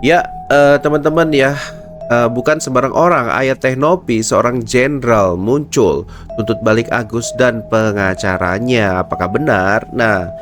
Ya, teman-teman ya, bukan sembarang orang. Ayah Teknopi, seorang jenderal muncul tuntut balik Agus dan pengacaranya. Apakah benar? Nah,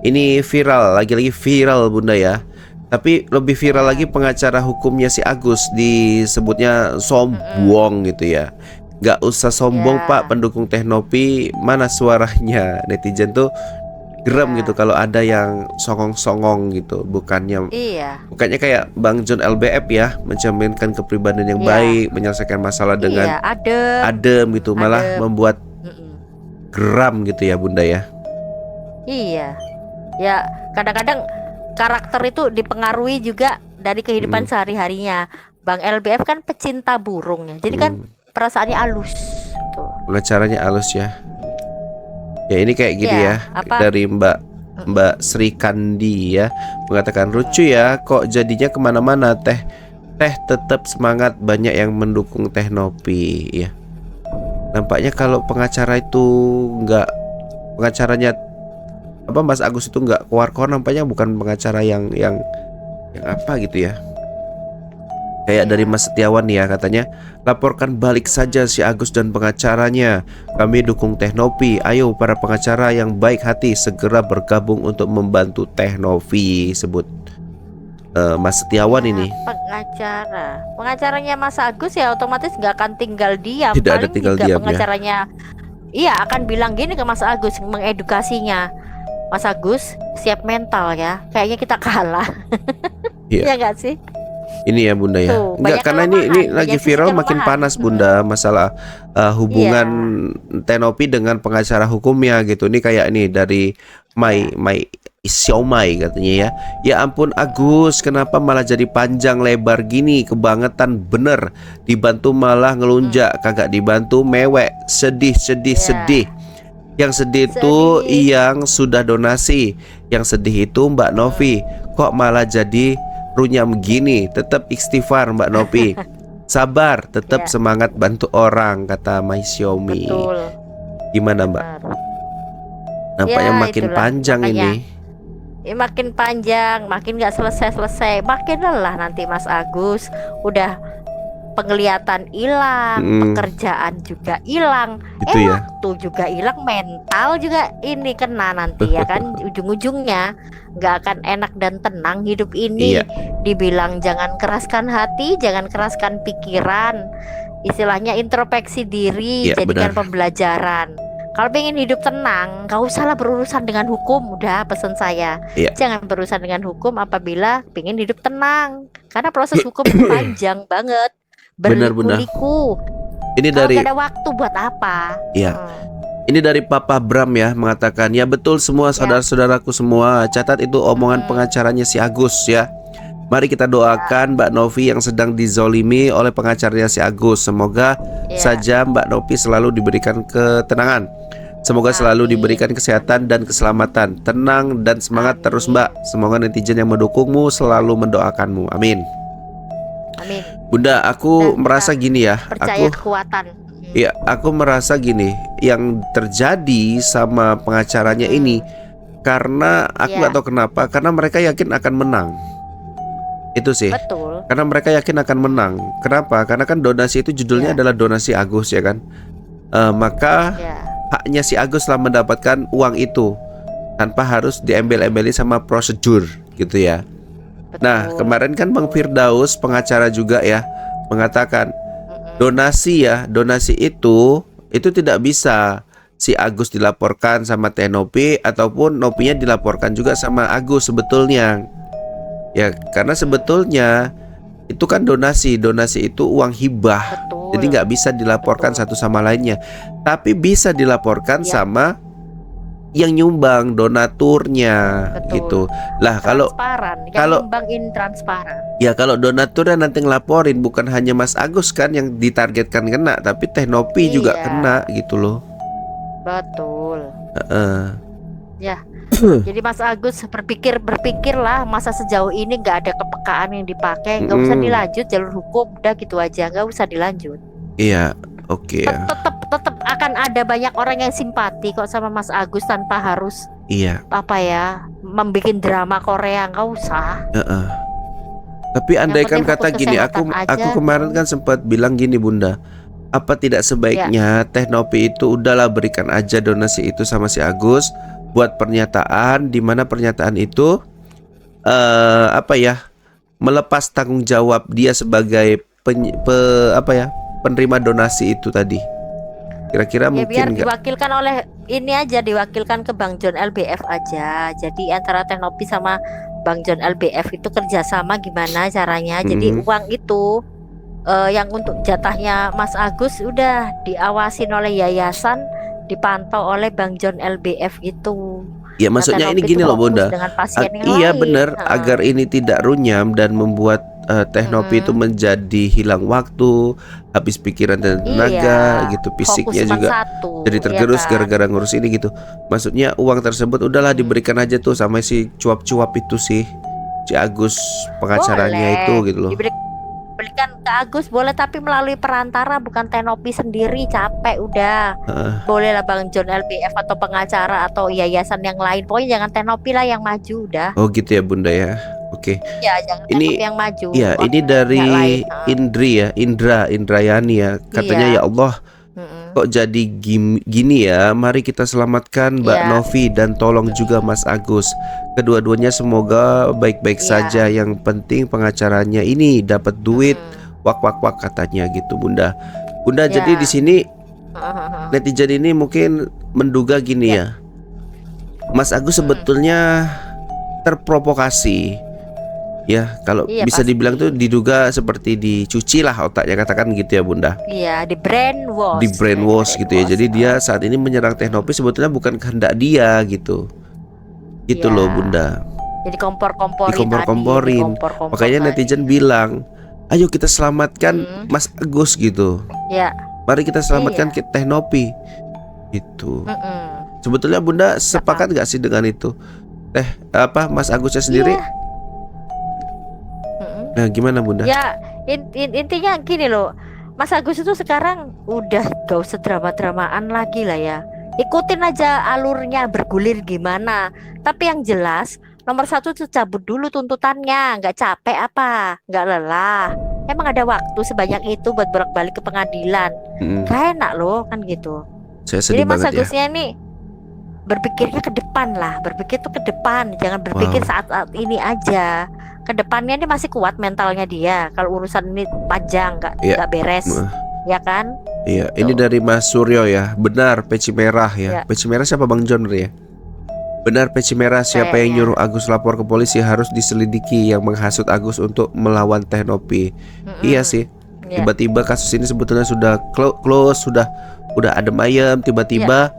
ini viral, lagi-lagi viral Bunda ya. Tapi lebih viral lagi Ya. pengacara hukumnya si Agus, disebutnya Mm-mm. sombong gitu ya. Gak usah sombong Pak, Ya. pendukung Teknopi, mana suaranya? Netizen tuh geram gitu Ya. kalau ada yang songong-songong gitu. Bukannya Iya. Bukannya kayak Bang John LBF ya, mencerminkan kepribadian yang Iya. baik, menyelesaikan masalah dengan Iya. Adem. adem gitu, malah Adem. membuat Mm-mm. geram gitu ya Bunda ya. Iya. Ya. Kadang-kadang karakter itu dipengaruhi juga dari kehidupan Mm, sehari-harinya. Bang LBF kan pecinta burung ya. Jadi kan mm. perasaannya halus. Tuh. Pengacaranya halus ya. Ya ini kayak gini ya, Ya. Apa? dari Mbak Mm-mm. Mbak Sri Kandi ya, mengatakan lucu Mm-mm. ya, kok jadinya kemana-mana teh. Teh tetap semangat, banyak yang mendukung Teknopi ya. Nampaknya kalau pengacara itu nggak pengacaranya apa Mas Agus itu nggak keluar-keluar, nampaknya bukan pengacara yang apa gitu ya. Kayak dari Iya. Mas Setiawan nih ya, katanya laporkan balik saja si Agus dan pengacaranya. Kami dukung Teknopi. Ayo para pengacara yang baik hati segera bergabung untuk membantu Teknopi, sebut Mas Setiawan Ya, ini. pengacaranya Mas Agus ya otomatis nggak akan tinggal diam. Tidak ada Paling tinggal juga diam ya. pengacaranya, iya, akan bilang gini ke Mas Agus, mengedukasinya. Mas Agus, siap mental ya. Kayaknya kita kalah. Iya. Ya nggak sih? Ini ya Bunda ya. Tuh, Enggak, banyak karena ini kelemahan, lagi banyak sisi viral, makin kelemahan. panas Bunda, masalah hubungan Iya, Teknopi dengan pengacara hukumnya gitu. Ini kayak ini dari iya. Mai Xiaomai katanya ya. Ya ampun Agus, kenapa malah jadi panjang lebar gini? Kebangetan bener. Dibantu malah Mm, ngelunjak, kagak dibantu mewek. Sedih, sedih, sedih. ya, Yang sedih itu sedih. yang sudah donasi. Yang sedih itu Mbak Novi. Mm, Kok malah jadi runyam begini? Tetap istighfar Mbak Novi. Sabar, tetap ya, semangat bantu orang, kata Mai Xiaomi. betul, Gimana Mbak? benar. Nampaknya Ya, makin itulah panjang makanya. ini. Makin panjang, makin nggak selesai-selesai, makin lelah nanti Mas Agus. Udah penglihatan hilang, Mm, pekerjaan juga hilang, gitu ya. waktu juga hilang, mental juga ini kena nanti ya kan. Ujung-ujungnya nggak akan enak dan tenang hidup ini. Iya, Dibilang jangan keraskan hati, jangan keraskan pikiran, istilahnya introspeksi diri, iya jadikan benar. pembelajaran. Kalau pengen hidup tenang, gak usahlah berurusan dengan hukum. Udah pesan saya, Iya. jangan berurusan dengan hukum apabila pengen hidup tenang. Karena proses hukum itu panjang banget, Benar Bunda. berliku-liku. Ini Kalau dari gak ada waktu buat apa? Iya. Hmm. Ini dari Papa Bram ya, mengatakan, ya betul semua Ya. saudara-saudaraku semua. Catat itu omongan Mm-mm. pengacaranya si Agus ya. Mari kita Ya. doakan Mbak Novi yang sedang dizolimi oleh pengacaranya si Agus. Semoga Ya. saja Mbak Novi selalu diberikan ketenangan. Semoga selalu Amin. diberikan kesehatan dan keselamatan. Tenang dan semangat terus Amin. Mbak. Semoga netizen yang mendukungmu selalu mendoakanmu. Amin. Amin. Bunda, aku Dan merasa kita gini ya. percaya kekuatan. Ya, aku merasa gini, yang terjadi sama pengacaranya ini karena aku Ya. nggak tahu kenapa, karena mereka yakin akan menang. Itu sih. Betul. Karena mereka yakin akan menang. Kenapa? Karena kan donasi itu judulnya Ya. adalah donasi Agus ya kan. Maka Ya. haknya si Agus telah mendapatkan uang itu tanpa harus diembel-embeli sama prosedur gitu ya. Nah, Betul. kemarin kan Bang Firdaus pengacara juga ya mengatakan Mm-mm. donasi itu tidak bisa si Agus dilaporkan sama Teknopi ataupun Nopinya dilaporkan juga sama Agus sebetulnya. Ya, karena sebetulnya itu kan donasi itu uang hibah. Betul. Jadi nggak bisa dilaporkan Betul. satu sama lainnya. Tapi bisa dilaporkan Ya. sama yang nyumbang, donaturnya Betul. gitu. Lah kalau Transparan. Yang kalau- nyumbang ini transparan. ya kalau donaturnya nanti ngelaporin, bukan hanya Mas Agus kan yang ditargetkan kena, tapi Teknopi juga Iya. kena gitu loh. Betul. Heeh. Ya. Jadi Mas Agus berpikirlah, masa sejauh ini nggak ada kepekaan yang dipakai, nggak usah Mm-mm. dilanjut jalur hukum, udah gitu aja, nggak usah dilanjut. Iya, oke ya. Tetap akan ada banyak orang yang simpati kok sama Mas Agus tanpa harus Iya, apa ya, membuat drama Korea, nggak usah. heeh. Tapi Yang andaikan penting kata fokus gini, kesehatan aku aja kemarin tuh. kan sempat bilang gini Bunda, apa tidak Ya, sebaiknya Teh Nopi itu udahlah berikan aja donasi itu sama si Agus, buat pernyataan di mana pernyataan itu apa ya, melepas tanggung jawab dia sebagai apa ya, penerima donasi itu tadi. Kira-kira ya biar mungkin nggak? diwakilkan oleh ini aja, diwakilkan ke Bang John LBF aja. Jadi antara Teknopi sama Bang John LBF itu kerjasama gimana caranya. Jadi Mhm. uang itu yang untuk jatahnya Mas Agus udah diawasin oleh yayasan, dipantau oleh Bang John LBF itu. Ya Nah, maksudnya ini Teknopi itu gini loh fokus Bunda. dengan pasien yang Iya lain. benar, agar ini tidak runyam dan membuat Teh Nopi itu Mm-mm. menjadi hilang waktu, habis pikiran dan Iya, tenaga gitu, fokus fisiknya cuma juga satu, jadi ya tergerus kan? gara-gara ngurus ini gitu. Maksudnya uang tersebut udahlah Mm-mm. diberikan aja tuh sama si cuap-cuap itu sih, si Agus pengacaranya itu Boleh gitu loh. diberikan ke Agus, boleh, tapi melalui perantara, bukan Teknopi sendiri. Capek udah. Heeh. Boleh lah Bang John LBF atau pengacara atau yayasan yang lain. Pokoknya jangan Teknopi lah yang maju udah. Oh gitu ya Bunda ya. Oke. Ya, jangan Teknopi Ini yang maju. ya, ini Pihak lain. dari Indri ya, Indrayani ya. Katanya ya Iya. Allah, Mm-mm. kok jadi gini ya? Mari kita selamatkan Mbak Iya. Novi dan tolong juga Mas Agus. Kedua-duanya semoga baik-baik Iya. saja. Yang penting pengacaranya ini dapat duit. Mm-mm. Wak wak wak katanya gitu Bunda. Bunda, Ya. jadi di sini Heeh. netizen ini mungkin menduga gini ya. Mas Agus sebetulnya terprovokasi. Ya, kalau Iya, bisa pasti. dibilang tuh diduga seperti dicuci lah otaknya, katakan gitu ya Bunda. Iya, di brainwash. Di brainwash gitu ya. Jadi dia Brainwash. saat ini menyerang Teknopi sebetulnya bukan kehendak dia gitu. Gitu Iya. loh Bunda. Jadi kompor-komporin Dikompor-komporin. Makanya netizen bilang, ayo kita selamatkan Mas Agus gitu. Ya. Mari kita selamatkan Iya. Teknopi. Gitu. Mm-mm. Sebetulnya Bunda sepakat gak sih dengan itu? Mas Agusnya sendiri? Iya. Mm-mm. Nah, gimana Bunda? Ya, intinya gini loh, Mas Agus itu sekarang udah gak usah drama-dramaan lagi lah ya. Ikutin aja alurnya bergulir gimana. Tapi yang jelas nomor satu tuh cabut dulu tuntutannya. Nggak capek apa? Nggak lelah? Emang ada waktu sebanyak itu buat bolak-balik ke pengadilan? Mm-mm. Gak enak loh kan gitu. Saya Jadi sedih Mas banget ya. Agusnya nih berpikirnya ke depan lah, berpikir tuh ke depan, jangan berpikir Wow. saat ini aja. Ke depannya dia masih kuat mentalnya dia. Kalau urusan ini panjang Iya. nggak beres, ya kan? Iya, ini dari Mas Suryo ya. Benar, peci merah ya. Ya. Peci merah siapa Bang John ya? Benar, peci merah, siapa yang Kayaknya. nyuruh Agus lapor ke polisi harus diselidiki, yang menghasut Agus untuk melawan Teknopi. Mm-mm. Iya sih. Ya. Tiba-tiba kasus ini sebetulnya sudah close, sudah adem ayem, tiba-tiba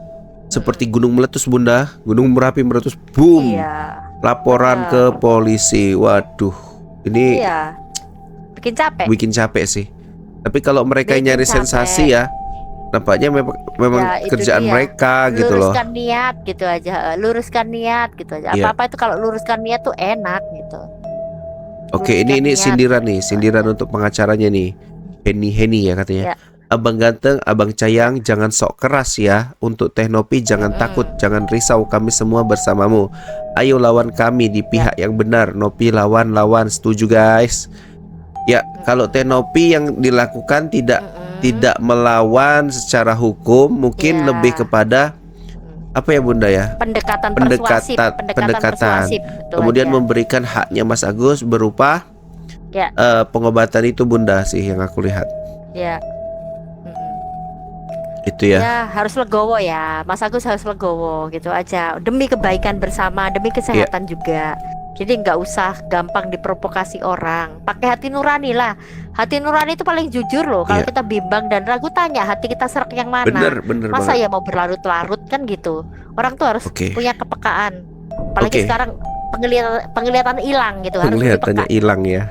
seperti gunung meletus Bunda. Gunung Merapi meletus, boom. Iya. Laporan Benar. ke polisi. Waduh. Ini Iya. Bikin capek. bikin capek sih. Tapi kalau mereka Bikin nyari capek. sensasi ya, nampaknya memang Ya, itu kerjaan dia. mereka gitu loh. Luruskan niat gitu aja. Luruskan niat gitu aja. Iya. Apa-apa itu kalau luruskan niat tuh enak gitu. Oke, ini luruskan niat. sindiran untuk pengacaranya nih. Henny ya katanya. Ya. Abang ganteng, abang sayang, jangan sok keras ya. Untuk Teknopi jangan takut, jangan risau, kami semua bersamamu. Ayo lawan kami di pihak yang benar. Nopi lawan, setuju guys. Ya, kalau Teknopi yang dilakukan tidak melawan secara hukum, mungkin Ya. lebih kepada apa ya Bunda ya? Pendekatan Pendekatan- persuasif, pendekatan. betul Kemudian aja. memberikan haknya Mas Agus berupa Ya. pengobatan itu Bunda sih yang aku lihat. Ya. Mm-mm. Itu ya. Ya, harus legowo ya. Mas Agus harus legowo gitu aja. Demi kebaikan bersama, demi kesehatan juga. Jadi nggak usah gampang diprovokasi orang. Pakai hati nurani lah. Hati nurani itu paling jujur loh. Kalau Iya. kita bimbang dan ragu, tanya hati kita serak yang mana. Bener Masa banget. ya mau berlarut-larut kan gitu. Orang tuh harus Oke. punya kepekaan. Apalagi Oke. sekarang penglihatan hilang gitu. Harus lebih Penglihatannya peka. hilang ya.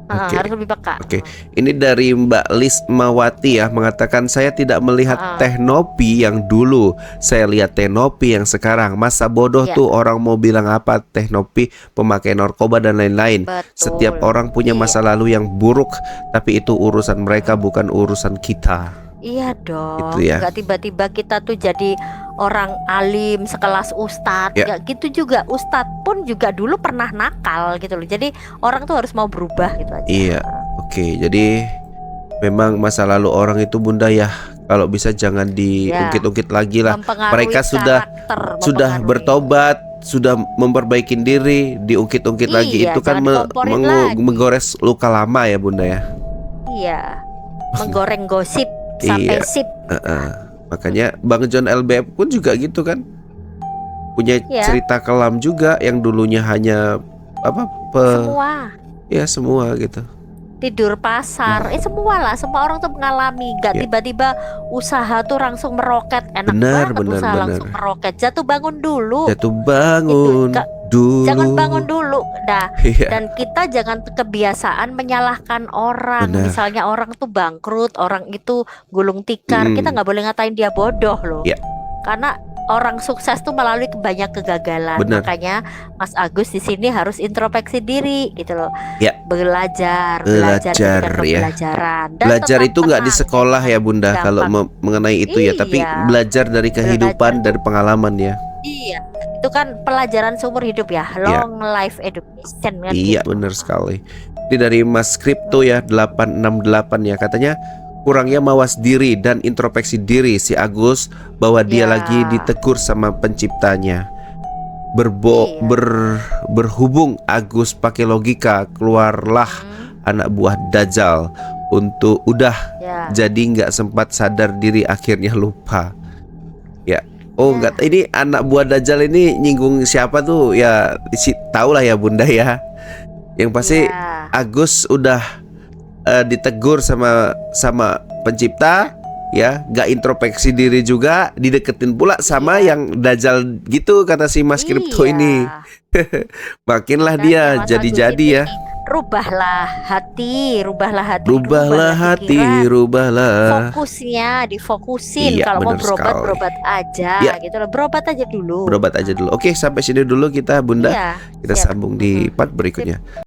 Oke. Harus lebih peka. Oke. Ini dari Mbak Lismawati ya, mengatakan saya tidak melihat Teknopi yang dulu, saya lihat Teknopi yang sekarang. Masa bodoh Ya. tuh orang mau bilang apa Teknopi pemakai narkoba dan lain-lain. Betul. Setiap orang punya Iya. masa lalu yang buruk, tapi itu urusan mereka bukan urusan kita. Iya dong. Itu ya. Nggak tiba-tiba kita tuh jadi orang alim sekelas ustadz, Ya. ya gitu juga ustadz pun juga dulu pernah nakal gitu loh. Jadi orang tuh harus mau berubah gitu aja. Iya. Oke, jadi memang masa lalu orang itu Bunda ya, kalau bisa jangan diungkit-ungkit lagi lah. Mempengaruhi Mereka sudah mempengaruhi. bertobat, sudah memperbaiki diri, diungkit-ungkit lagi Iya, itu kan jangan dikomporin lagi. menggores luka lama ya Bunda ya. Iya, menggoreng gosip sampai Iya. sip. Makanya Bang John LBF pun juga gitu kan, punya Iya. cerita kelam juga yang dulunya hanya Semua ya semua gitu. tidur pasar, semua lah, semua orang tuh mengalami. Gak Ya. tiba-tiba usaha tuh langsung meroket, enak Benar, banget benar, usaha benar. langsung meroket. Jatuh bangun dulu, Jatuh bangun Kak, dulu. jangan bangun dulu, dah. Iya. Dan kita jangan kebiasaan menyalahkan orang. Benar. Misalnya orang tuh bangkrut, orang itu gulung tikar, Mm-mm. kita nggak boleh ngatain dia bodoh loh. Ya. Karena orang sukses tuh melalui banyak kegagalan. Benar. Makanya Mas Agus di sini harus introspeksi diri gitu loh. Ya. Belajar Belajar, dengan ya. pembelajaran. Dan Belajar tetap itu nggak di tenang, sekolah ya Bunda gampang. kalau mengenai itu ya, tapi Iya. belajar dari kehidupan, dari pengalaman ya. Iya, itu kan pelajaran seumur hidup ya, long life education kan. Iya, gitu. benar sekali. Ini dari Mas Kripto ya 868 ya, katanya kurangnya mawas diri dan introspeksi diri si Agus bahwa dia Ya. lagi ditegur sama penciptanya. Iya. Berhubung Agus pakai logika, keluarlah anak buah Dajjal untuk udah Ya. jadi nggak sempat sadar diri akhirnya lupa. Ya. Oh Ya. nggak, ini anak buah Dajjal ini nyinggung siapa tuh ya? Tahu lah ya Bunda ya. Yang pasti Iya. Agus udah ditegur sama pencipta ya, nggak introspeksi diri juga, dideketin pula sama Iya. yang Dajjal gitu kata si Mas Kripto Iya. ini. Makinlah Makanya dia Mas Agus jadi-jadi ini, ya. Rubahlah hati, Rubahlah pikiran. hati, rubahlah. Fokusnya difokusin. Iya, Kalau mau benar berobat, sekali. berobat aja Iya. gitu loh. Berobat aja dulu. Berobat aja dulu. Oke, sampai sini dulu kita Bunda. Iya, Kita siap. sambung di part berikutnya.